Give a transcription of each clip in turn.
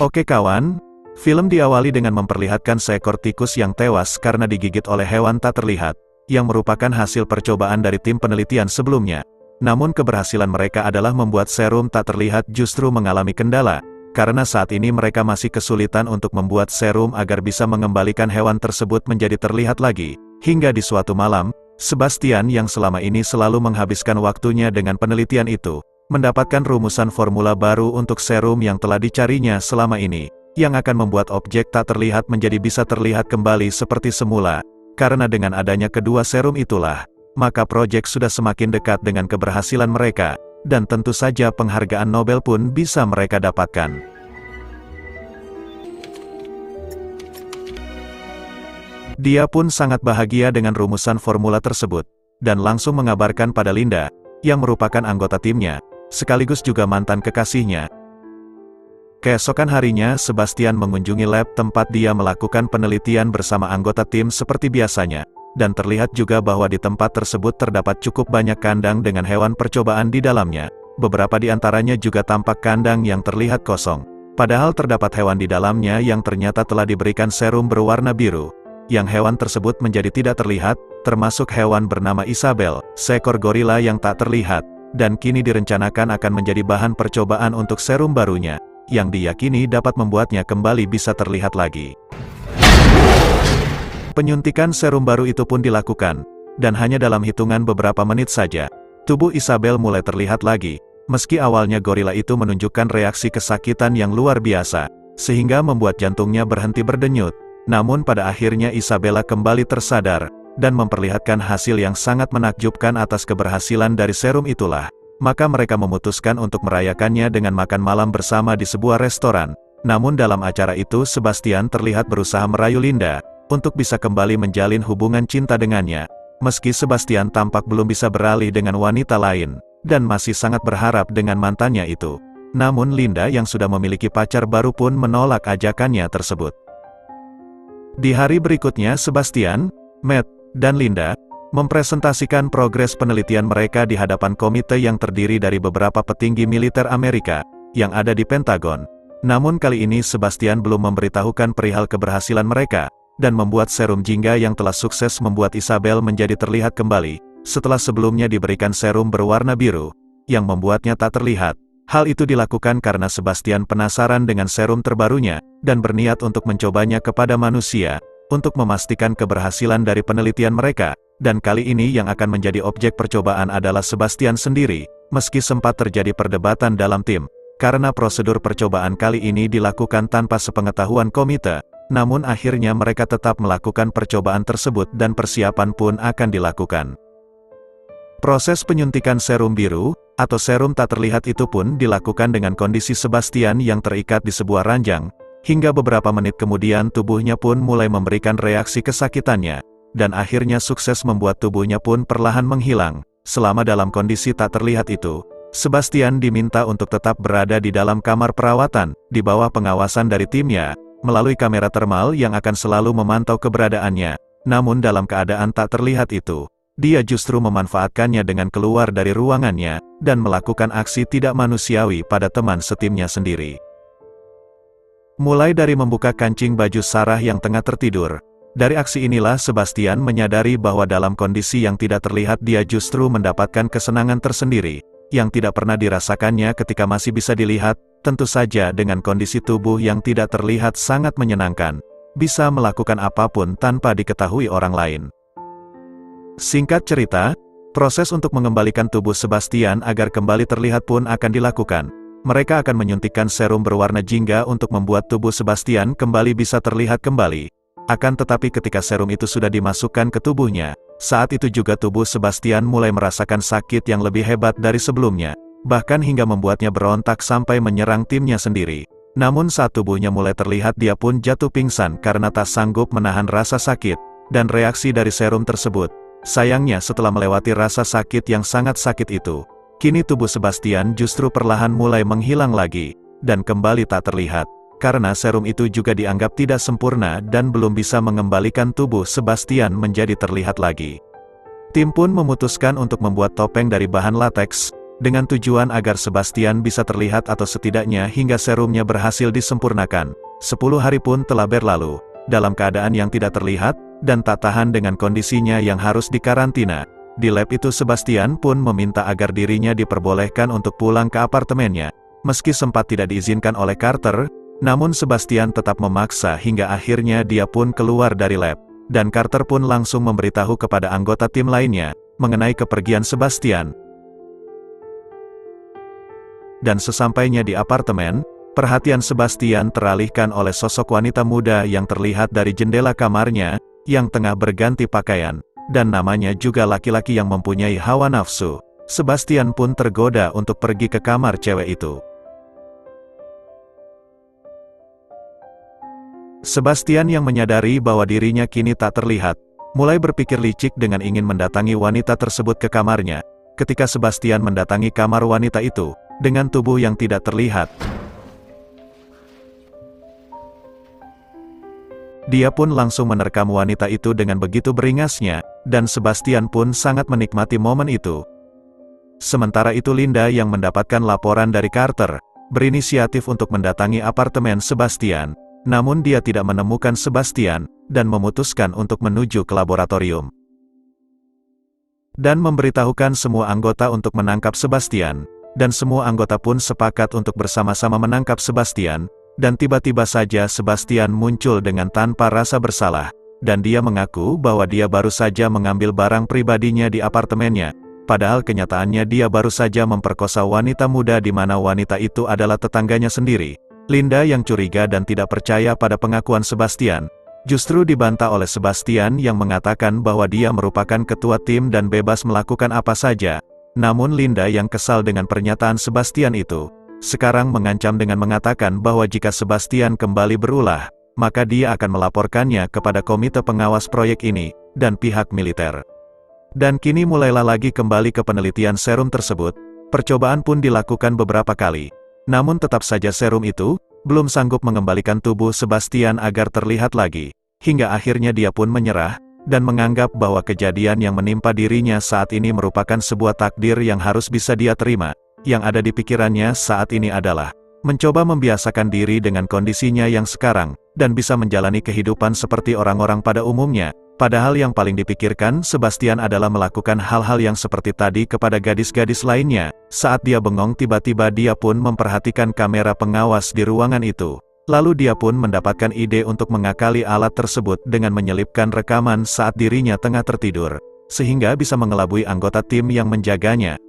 Oke kawan, film diawali dengan memperlihatkan seekor tikus yang tewas karena digigit oleh hewan tak terlihat, yang merupakan hasil percobaan dari tim penelitian sebelumnya. Namun keberhasilan mereka adalah membuat serum tak terlihat justru mengalami kendala, karena saat ini mereka masih kesulitan untuk membuat serum agar bisa mengembalikan hewan tersebut menjadi terlihat lagi. Hingga di suatu malam, Sebastian yang selama ini selalu menghabiskan waktunya dengan penelitian itu, mendapatkan rumusan formula baru untuk serum yang telah dicarinya selama ini, yang akan membuat objek tak terlihat menjadi bisa terlihat kembali seperti semula. Karena dengan adanya kedua serum itulah, maka proyek sudah semakin dekat dengan keberhasilan mereka, dan tentu saja penghargaan Nobel pun bisa mereka dapatkan. Dia pun sangat bahagia dengan rumusan formula tersebut, dan langsung mengabarkan pada Linda, yang merupakan anggota timnya, sekaligus juga mantan kekasihnya. Keesokan harinya Sebastian mengunjungi lab tempat dia melakukan penelitian bersama anggota tim seperti biasanya, dan terlihat juga bahwa di tempat tersebut terdapat cukup banyak kandang dengan hewan percobaan di dalamnya. Beberapa di antaranya juga tampak kandang yang terlihat kosong, padahal terdapat hewan di dalamnya yang ternyata telah diberikan serum berwarna biru. Yang hewan tersebut menjadi tidak terlihat, termasuk hewan bernama Isabel, seekor gorila yang tak terlihat, dan kini direncanakan akan menjadi bahan percobaan untuk serum barunya, yang diyakini dapat membuatnya kembali bisa terlihat lagi. Penyuntikan serum baru itu pun dilakukan, dan hanya dalam hitungan beberapa menit saja, tubuh Isabel mulai terlihat lagi, meski awalnya gorila itu menunjukkan reaksi kesakitan yang luar biasa, sehingga membuat jantungnya berhenti berdenyut. Namun pada akhirnya Isabella kembali tersadar, dan memperlihatkan hasil yang sangat menakjubkan atas keberhasilan dari serum itulah. Maka mereka memutuskan untuk merayakannya dengan makan malam bersama di sebuah restoran. Namun dalam acara itu Sebastian terlihat berusaha merayu Linda, untuk bisa kembali menjalin hubungan cinta dengannya. Meski Sebastian tampak belum bisa beralih dengan wanita lain, dan masih sangat berharap dengan mantannya itu. Namun Linda yang sudah memiliki pacar baru pun menolak ajakannya tersebut. Di hari berikutnya Sebastian, Matt, dan Linda mempresentasikan progres penelitian mereka di hadapan komite yang terdiri dari beberapa petinggi militer Amerika yang ada di Pentagon. Namun kali ini Sebastian belum memberitahukan perihal keberhasilan mereka, dan membuat serum jingga yang telah sukses membuat Isabel menjadi terlihat kembali, setelah sebelumnya diberikan serum berwarna biru, yang membuatnya tak terlihat. Hal itu dilakukan karena Sebastian penasaran dengan serum terbarunya, dan berniat untuk mencobanya kepada manusia, untuk memastikan keberhasilan dari penelitian mereka, dan kali ini yang akan menjadi objek percobaan adalah Sebastian sendiri, meski sempat terjadi perdebatan dalam tim, karena prosedur percobaan kali ini dilakukan tanpa sepengetahuan komite, namun akhirnya mereka tetap melakukan percobaan tersebut dan persiapan pun akan dilakukan. Proses penyuntikan serum biru, atau serum tak terlihat itu pun dilakukan dengan kondisi Sebastian yang terikat di sebuah ranjang, hingga beberapa menit kemudian tubuhnya pun mulai memberikan reaksi kesakitannya, dan akhirnya sukses membuat tubuhnya pun perlahan menghilang. Selama dalam kondisi tak terlihat itu, Sebastian diminta untuk tetap berada di dalam kamar perawatan, di bawah pengawasan dari timnya, melalui kamera termal yang akan selalu memantau keberadaannya. Namun dalam keadaan tak terlihat itu, dia justru memanfaatkannya dengan keluar dari ruangannya, dan melakukan aksi tidak manusiawi pada teman setimnya sendiri. Mulai dari membuka kancing baju Sarah yang tengah tertidur. Dari aksi inilah Sebastian menyadari bahwa dalam kondisi yang tidak terlihat dia justru mendapatkan kesenangan tersendiri, yang tidak pernah dirasakannya ketika masih bisa dilihat. Tentu saja dengan kondisi tubuh yang tidak terlihat sangat menyenangkan, bisa melakukan apapun tanpa diketahui orang lain. Singkat cerita, proses untuk mengembalikan tubuh Sebastian agar kembali terlihat pun akan dilakukan. Mereka akan menyuntikkan serum berwarna jingga untuk membuat tubuh Sebastian kembali bisa terlihat kembali. Akan tetapi ketika serum itu sudah dimasukkan ke tubuhnya, saat itu juga tubuh Sebastian mulai merasakan sakit yang lebih hebat dari sebelumnya, bahkan hingga membuatnya berontak sampai menyerang timnya sendiri. Namun saat tubuhnya mulai terlihat dia pun jatuh pingsan karena tak sanggup menahan rasa sakit, dan reaksi dari serum tersebut. Sayangnya setelah melewati rasa sakit yang sangat sakit itu, kini tubuh Sebastian justru perlahan mulai menghilang lagi, dan kembali tak terlihat, karena serum itu juga dianggap tidak sempurna dan belum bisa mengembalikan tubuh Sebastian menjadi terlihat lagi. Tim pun memutuskan untuk membuat topeng dari bahan lateks, dengan tujuan agar Sebastian bisa terlihat atau setidaknya hingga serumnya berhasil disempurnakan. 10 hari pun telah berlalu, dalam keadaan yang tidak terlihat, dan tak tahan dengan kondisinya yang harus dikarantina. Di lab itu Sebastian pun meminta agar dirinya diperbolehkan untuk pulang ke apartemennya. Meski sempat tidak diizinkan oleh Carter, namun Sebastian tetap memaksa hingga akhirnya dia pun keluar dari lab. Dan Carter pun langsung memberitahu kepada anggota tim lainnya, mengenai kepergian Sebastian. Dan sesampainya di apartemen, perhatian Sebastian teralihkan oleh sosok wanita muda yang terlihat dari jendela kamarnya, yang tengah berganti pakaian, dan namanya juga laki-laki yang mempunyai hawa nafsu. Sebastian pun tergoda untuk pergi ke kamar cewek itu. Sebastian yang menyadari bahwa dirinya kini tak terlihat, mulai berpikir licik dengan ingin mendatangi wanita tersebut ke kamarnya. Ketika Sebastian mendatangi kamar wanita itu, dengan tubuh yang tidak terlihat, dia pun langsung menerkam wanita itu dengan begitu beringasnya, dan Sebastian pun sangat menikmati momen itu. Sementara itu Linda yang mendapatkan laporan dari Carter, berinisiatif untuk mendatangi apartemen Sebastian. Namun dia tidak menemukan Sebastian, dan memutuskan untuk menuju ke laboratorium. Dan memberitahukan semua anggota untuk menangkap Sebastian, dan semua anggota pun sepakat untuk bersama-sama menangkap Sebastian, dan tiba-tiba saja Sebastian muncul dengan tanpa rasa bersalah, dan dia mengaku bahwa dia baru saja mengambil barang pribadinya di apartemennya, padahal kenyataannya dia baru saja memperkosa wanita muda di mana wanita itu adalah tetangganya sendiri. Linda yang curiga dan tidak percaya pada pengakuan Sebastian, justru dibantah oleh Sebastian yang mengatakan bahwa dia merupakan ketua tim dan bebas melakukan apa saja. Namun Linda yang kesal dengan pernyataan Sebastian itu, sekarang mengancam dengan mengatakan bahwa jika Sebastian kembali berulah, maka dia akan melaporkannya kepada komite pengawas proyek ini, dan pihak militer. Dan kini mulailah lagi kembali ke penelitian serum tersebut. Percobaan pun dilakukan beberapa kali. Namun tetap saja serum itu, belum sanggup mengembalikan tubuh Sebastian agar terlihat lagi, hingga akhirnya dia pun menyerah, dan menganggap bahwa kejadian yang menimpa dirinya saat ini merupakan sebuah takdir yang harus bisa dia terima. Yang ada di pikirannya saat ini adalah, mencoba membiasakan diri dengan kondisinya yang sekarang, dan bisa menjalani kehidupan seperti orang-orang pada umumnya. Padahal yang paling dipikirkan Sebastian adalah melakukan hal-hal yang seperti tadi kepada gadis-gadis lainnya. Saat dia bengong tiba-tiba dia pun memperhatikan kamera pengawas di ruangan itu. Lalu dia pun mendapatkan ide untuk mengakali alat tersebut dengan menyelipkan rekaman saat dirinya tengah tertidur, sehingga bisa mengelabui anggota tim yang menjaganya.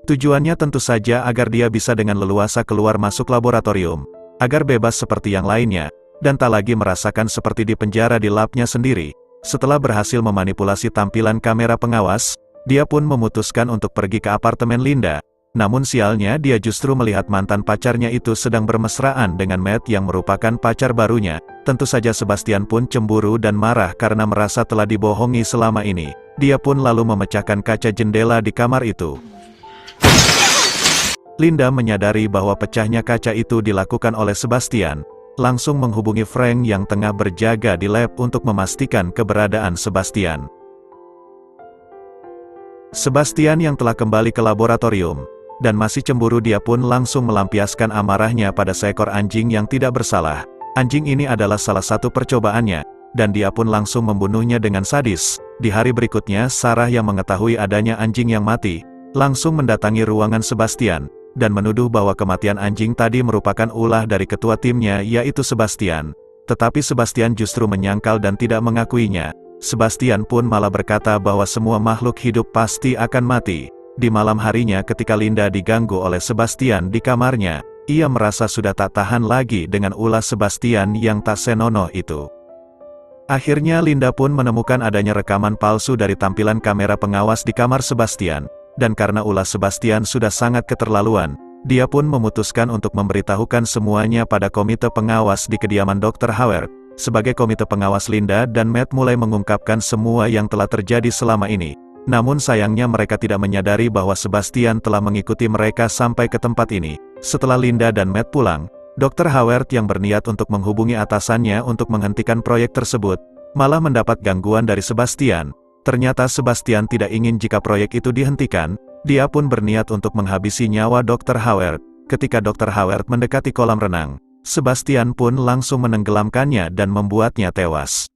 Tujuannya tentu saja agar dia bisa dengan leluasa keluar masuk laboratorium, agar bebas seperti yang lainnya, dan tak lagi merasakan seperti di penjara di labnya sendiri. Setelah berhasil memanipulasi tampilan kamera pengawas, dia pun memutuskan untuk pergi ke apartemen Linda. Namun sialnya dia justru melihat mantan pacarnya itu sedang bermesraan dengan Matt yang merupakan pacar barunya. Tentu saja Sebastian pun cemburu dan marah karena merasa telah dibohongi selama ini. Dia pun lalu memecahkan kaca jendela di kamar itu. Linda menyadari bahwa pecahnya kaca itu dilakukan oleh Sebastian. Langsung menghubungi Frank yang tengah berjaga di lab untuk memastikan keberadaan Sebastian. Sebastian yang telah kembali ke laboratorium, dan masih cemburu dia pun langsung melampiaskan amarahnya pada seekor anjing yang tidak bersalah. Anjing ini adalah salah satu percobaannya, dan dia pun langsung membunuhnya dengan sadis. Di hari berikutnya Sarah yang mengetahui adanya anjing yang mati, langsung mendatangi ruangan Sebastian, dan menuduh bahwa kematian anjing tadi merupakan ulah dari ketua timnya yaitu Sebastian. Tetapi Sebastian justru menyangkal dan tidak mengakuinya. Sebastian pun malah berkata bahwa semua makhluk hidup pasti akan mati. Di malam harinya ketika Linda diganggu oleh Sebastian di kamarnya, ia merasa sudah tak tahan lagi dengan ulah Sebastian yang tak senonoh itu. Akhirnya Linda pun menemukan adanya rekaman palsu dari tampilan kamera pengawas di kamar Sebastian. Dan karena ulah Sebastian sudah sangat keterlaluan, dia pun memutuskan untuk memberitahukan semuanya pada komite pengawas di kediaman Dr. Howard. Sebagai komite pengawas Linda dan Matt mulai mengungkapkan semua yang telah terjadi selama ini. Namun sayangnya mereka tidak menyadari bahwa Sebastian telah mengikuti mereka sampai ke tempat ini. Setelah Linda dan Matt pulang, Dr. Howard yang berniat untuk menghubungi atasannya untuk menghentikan proyek tersebut, malah mendapat gangguan dari Sebastian. Ternyata Sebastian tidak ingin jika proyek itu dihentikan, Dia pun berniat untuk menghabisi nyawa Dr. Howard. Ketika Dr. Howard mendekati kolam renang, Sebastian pun langsung menenggelamkannya dan membuatnya tewas.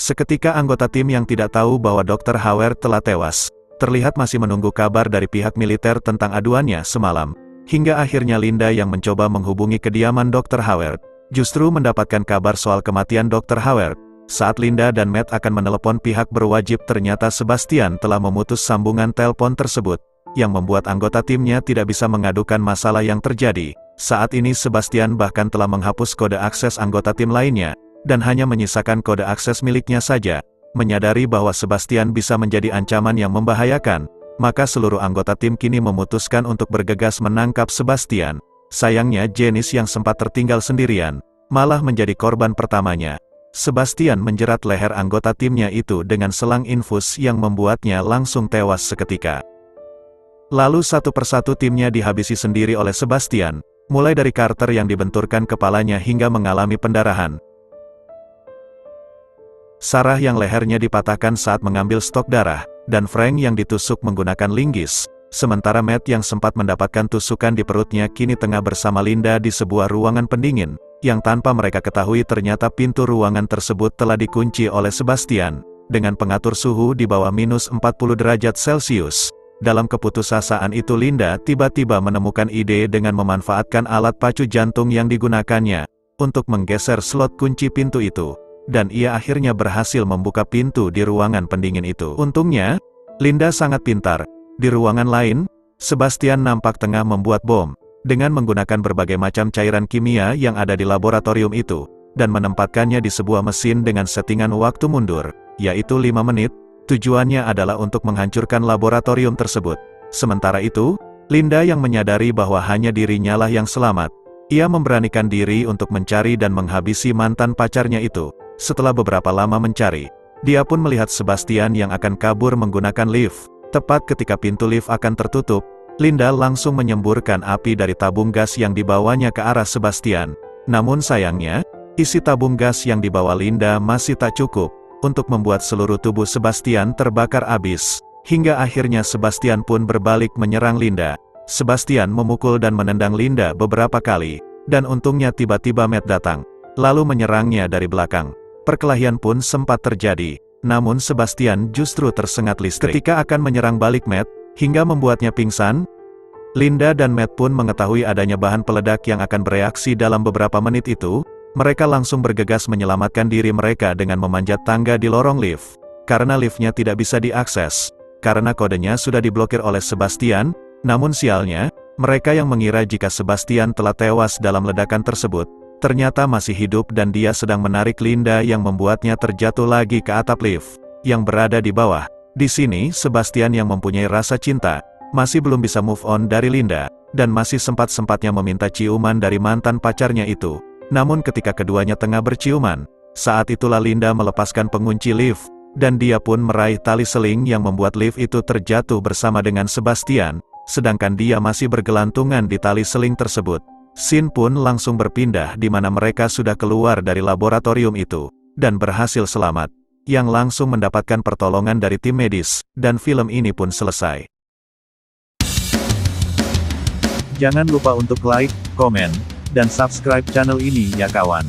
Seketika anggota tim yang tidak tahu bahwa Dr. Howard telah tewas, terlihat masih menunggu kabar dari pihak militer tentang aduannya semalam. Hingga akhirnya Linda yang mencoba menghubungi kediaman Dr. Howard, justru mendapatkan kabar soal kematian Dr. Howard. Saat Linda dan Matt akan menelepon pihak berwajib, ternyata Sebastian telah memutus sambungan telepon tersebut, yang membuat anggota timnya tidak bisa mengadukan masalah yang terjadi. Saat ini Sebastian bahkan telah menghapus kode akses anggota tim lainnya, dan hanya menyisakan kode akses miliknya saja. Menyadari bahwa Sebastian bisa menjadi ancaman yang membahayakan, maka seluruh anggota tim kini memutuskan untuk bergegas menangkap Sebastian. Sayangnya Janice yang sempat tertinggal sendirian, malah menjadi korban pertamanya. Sebastian menjerat leher anggota timnya itu dengan selang infus yang membuatnya langsung tewas seketika. Lalu satu persatu timnya dihabisi sendiri oleh Sebastian, mulai dari Carter yang dibenturkan kepalanya hingga mengalami pendarahan. Sarah yang lehernya dipatahkan saat mengambil stok darah, dan Frank yang ditusuk menggunakan linggis. Sementara Matt yang sempat mendapatkan tusukan di perutnya kini tengah bersama Linda di sebuah ruangan pendingin, yang tanpa mereka ketahui ternyata pintu ruangan tersebut telah dikunci oleh Sebastian, dengan pengatur suhu di bawah minus 40 derajat Celcius. Dalam keputusasaan itu Linda tiba-tiba menemukan ide dengan memanfaatkan alat pacu jantung yang digunakannya, untuk menggeser slot kunci pintu itu. Dan ia akhirnya berhasil membuka pintu di ruangan pendingin itu. Untungnya, Linda sangat pintar. Di ruangan lain, Sebastian nampak tengah membuat bom, dengan menggunakan berbagai macam cairan kimia yang ada di laboratorium itu, dan menempatkannya di sebuah mesin dengan settingan waktu mundur, yaitu 5 menit, tujuannya adalah untuk menghancurkan laboratorium tersebut. Sementara itu, Linda yang menyadari bahwa hanya dirinya lah yang selamat, ia memberanikan diri untuk mencari dan menghabisi mantan pacarnya itu. Setelah beberapa lama mencari, dia pun melihat Sebastian yang akan kabur menggunakan lift. Tepat ketika pintu lift akan tertutup, Linda langsung menyemburkan api dari tabung gas yang dibawanya ke arah Sebastian. Namun sayangnya, isi tabung gas yang dibawa Linda masih tak cukup untuk membuat seluruh tubuh Sebastian terbakar habis. Hingga akhirnya Sebastian pun berbalik menyerang Linda. Sebastian memukul dan menendang Linda beberapa kali, dan untungnya tiba-tiba Matt datang, lalu menyerangnya dari belakang. Perkelahian pun sempat terjadi, namun Sebastian justru tersengat listrik. Ketika akan menyerang balik Matt, hingga membuatnya pingsan, Linda dan Matt pun mengetahui adanya bahan peledak yang akan bereaksi dalam beberapa menit itu. Mereka langsung bergegas menyelamatkan diri mereka dengan memanjat tangga di lorong lift. Karena liftnya tidak bisa diakses, karena kodenya sudah diblokir oleh Sebastian. Namun sialnya, mereka yang mengira jika Sebastian telah tewas dalam ledakan tersebut, ternyata masih hidup dan dia sedang menarik Linda yang membuatnya terjatuh lagi ke atap lift, yang berada di bawah. Di sini Sebastian yang mempunyai rasa cinta, masih belum bisa move on dari Linda, dan masih sempat-sempatnya meminta ciuman dari mantan pacarnya itu. Namun ketika keduanya tengah berciuman, saat itulah Linda melepaskan pengunci lift, dan dia pun meraih tali seling yang membuat lift itu terjatuh bersama dengan Sebastian, sedangkan dia masih bergelantungan di tali seling tersebut. Scene pun langsung berpindah di mana mereka sudah keluar dari laboratorium itu, dan berhasil selamat, yang langsung mendapatkan pertolongan dari tim medis, dan film ini pun selesai. Jangan lupa untuk like, komen, dan subscribe channel ini ya kawan.